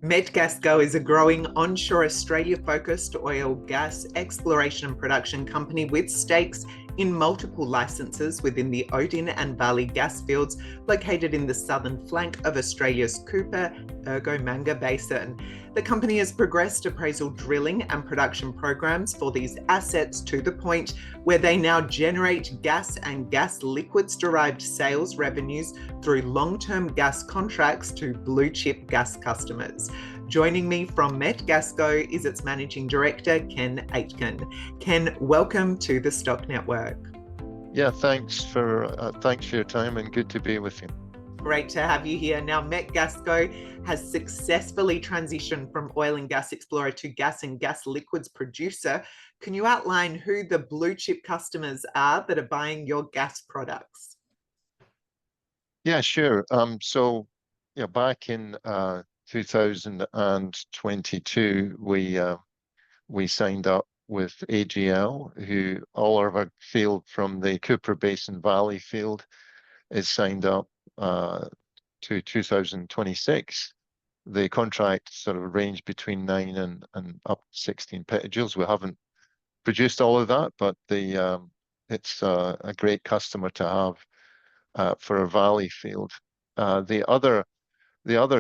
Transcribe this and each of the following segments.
Metgasco is a growing onshore Australia-focused oil, gas exploration and production company with stakes in multiple licenses within the Odin and Vali gas fields located in the southern flank of Australia's Cooper Basin. The company has progressed appraisal drilling and production programs for these assets to the point where they now generate gas and gas liquids derived sales revenues through long-term gas contracts to blue chip gas customers. Joining me from Metgasco is its Managing Director, Ken Aitken. Ken, welcome to the Stock Network. Yeah, thanks for your time and good to be with you. Great to have you here. Now, Metgasco has successfully transitioned from oil and gas explorer to gas and gas liquids producer. Can you outline who the blue chip customers are that are buying your gas products? Yeah, sure. So, back in 2022, we signed up with AGL, who all of our field from the Cooper Basin Valley field is signed up to 2026. The contract sort of ranged between 9 and up 16 petajoules. We haven't produced all of that, but it's a great customer to have for a valley field. The other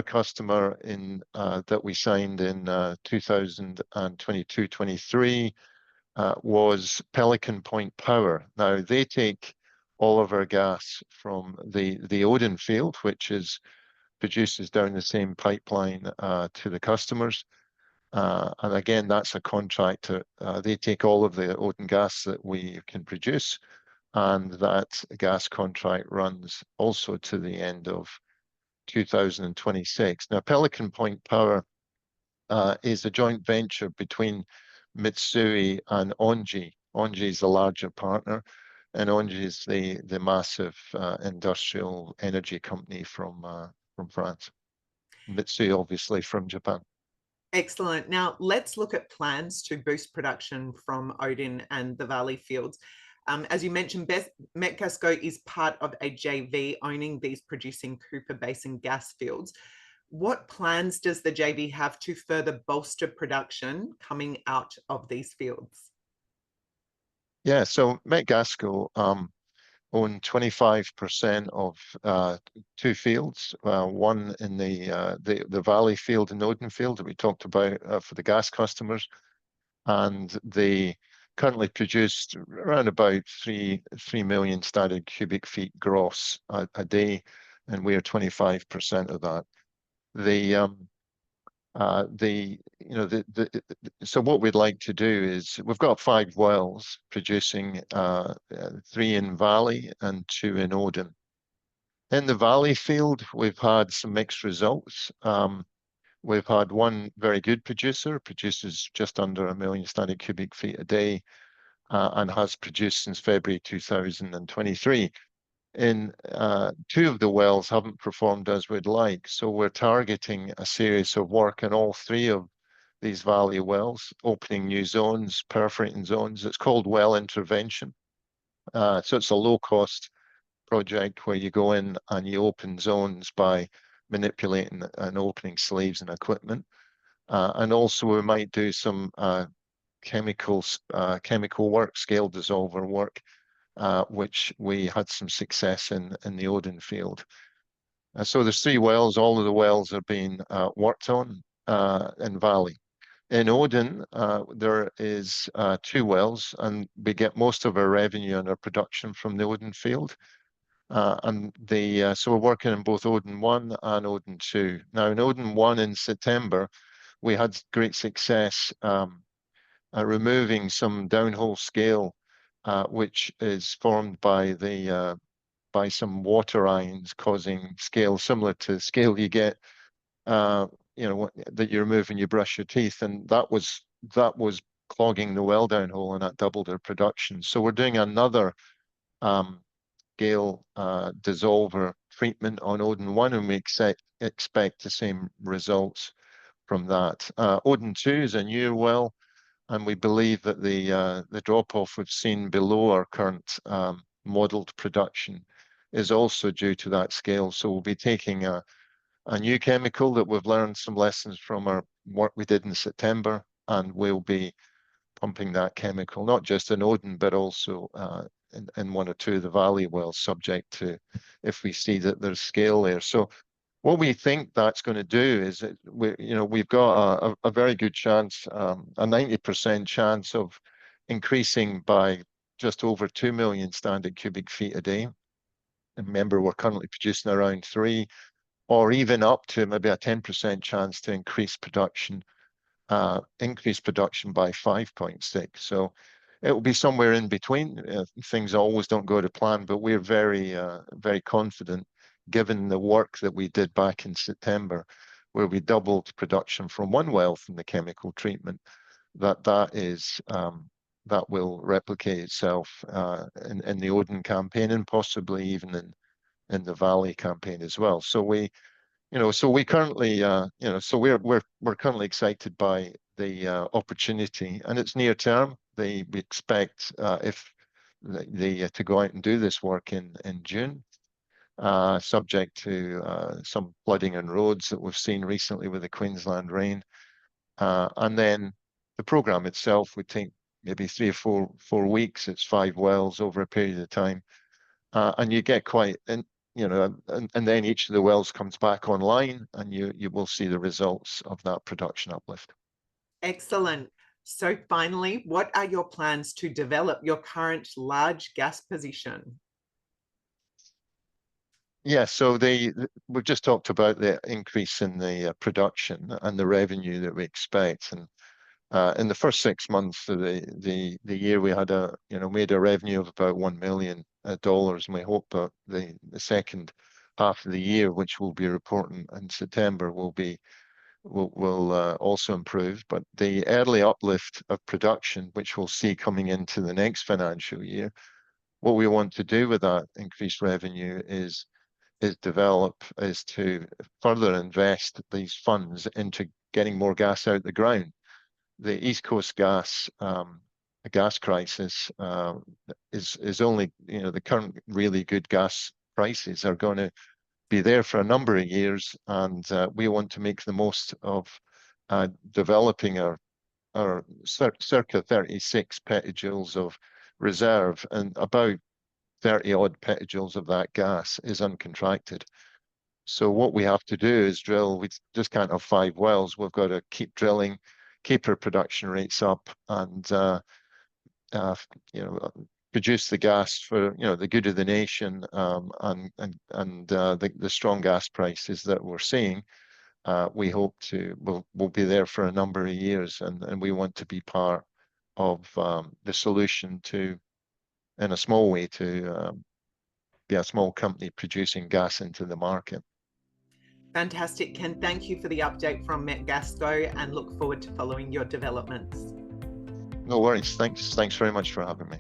customer in that we signed in 2022-23 was Pelican Point Power. Now they take all of our gas from the Odin field, which produces down the same pipeline to the customers. And again, that's a contract. They take all of the Odin gas that we can produce, and that gas contract runs also to the end of 2026. Now, Pelican Point Power is a joint venture between Mitsui and Engie. Engie is the larger partner, and Engie is the massive industrial energy company from France. Mitsui, obviously, from Japan. Excellent. Now, let's look at plans to boost production from Odin and the Valley fields. As you mentioned, Metgasco is part of a JV owning these producing Cooper Basin gas fields. What plans does the JV have to further bolster production coming out of these fields? Yeah, so Metgasco own 25% of two fields, one in the Valley field and Odin field that we talked about for the gas customers, and they currently produced around about 3 million standard cubic feet gross a day, and we are 25% of that. So what we'd like to do is we've got 5 wells producing, 3 in Valley and 2 in Odin. In the Valley field, we've had some mixed results. We've had one very good produces just under 1 million standard cubic feet a day, and has produced since February 2023. In 2 of the wells haven't performed as we'd like, so we're targeting a series of work in all 3 of these Valley wells, opening new zones, perforating zones. It's called well intervention. So it's a low-cost project where you go in and you open zones by manipulating and opening sleeves and equipment. And also we might do some chemical work, scale dissolver work, which we had some success in the Odin field. So there's 3 wells. All of the wells are being worked on in Valley. In Odin, there is 2 wells, and we get most of our revenue and our production from the Odin field. So we're working in both Odin 1 and Odin 2. Now in Odin 1 in September, we had great success removing some downhole scale, which is formed by some water ions causing scale similar to scale you get, that you remove when you brush your teeth, and that was clogging the well downhole, and that doubled our production. So we're doing another scale dissolver treatment on Odin 1, and we expect the same results from that. Odin 2 is a new well, and we believe that the drop-off we've seen below our current modelled production is also due to that scale. So we'll be taking a new chemical that we've learned some lessons from our work we did in September, and we'll be pumping that chemical, not just in Odin, but also in one or two of the Valley wells, subject to if we see that there's scale there. So what we think that's going to do is that we've got a very good chance, a 90% chance of increasing by just over 2 million standard cubic feet a day. And remember, we're currently producing around 3, or even up to maybe a 10% chance to increase production by 5.6. So it will be somewhere in between. Things always don't go to plan, but we're very, very confident, given the work that we did back in September, where we doubled production from one well from the chemical treatment, that will replicate itself in the Odin campaign, and possibly even in the Valley campaign as well. So we currently, we're currently excited by the opportunity, and it's near term. We expect to go out and do this work in June, subject to some flooding and roads that we've seen recently with the Queensland rain, and then the program itself would take maybe 3 or 4 weeks. It's 5 wells over a period of time, and you get quite and then each of the wells comes back online, and you will see the results of that production uplift. Excellent. So finally, what are your plans to develop your current large gas position? Yeah, so we've just talked about the increase in the production and the revenue that we expect, and in the first 6 months of the year, we had made a revenue of about $1 million, and we hope that the second half of the year, which we'll be reporting in September, will also improve. But the early uplift of production, which we'll see coming into the next financial year, what we want to do with that increased revenue is to further invest these funds into getting more gas out the ground. The East Coast gas crisis is only, the current really good gas prices are going to be there for a number of years, and we want to make the most of developing our circa 36 petajoules of reserve, and about 30 odd petajoules of that gas is uncontracted. So what we have to do is drill. We just can't have 5 wells. We've got to keep drilling, keep our production rates up, and produce the gas for the good of the nation, and the strong gas prices that we're seeing. We hope we'll be there for a number of years, and we want to be part of the solution in a small way, to be a small company producing gas into the market. Fantastic, Ken. Thank you for the update from Metgasco, and look forward to following your developments. No worries. Thanks very much for having me.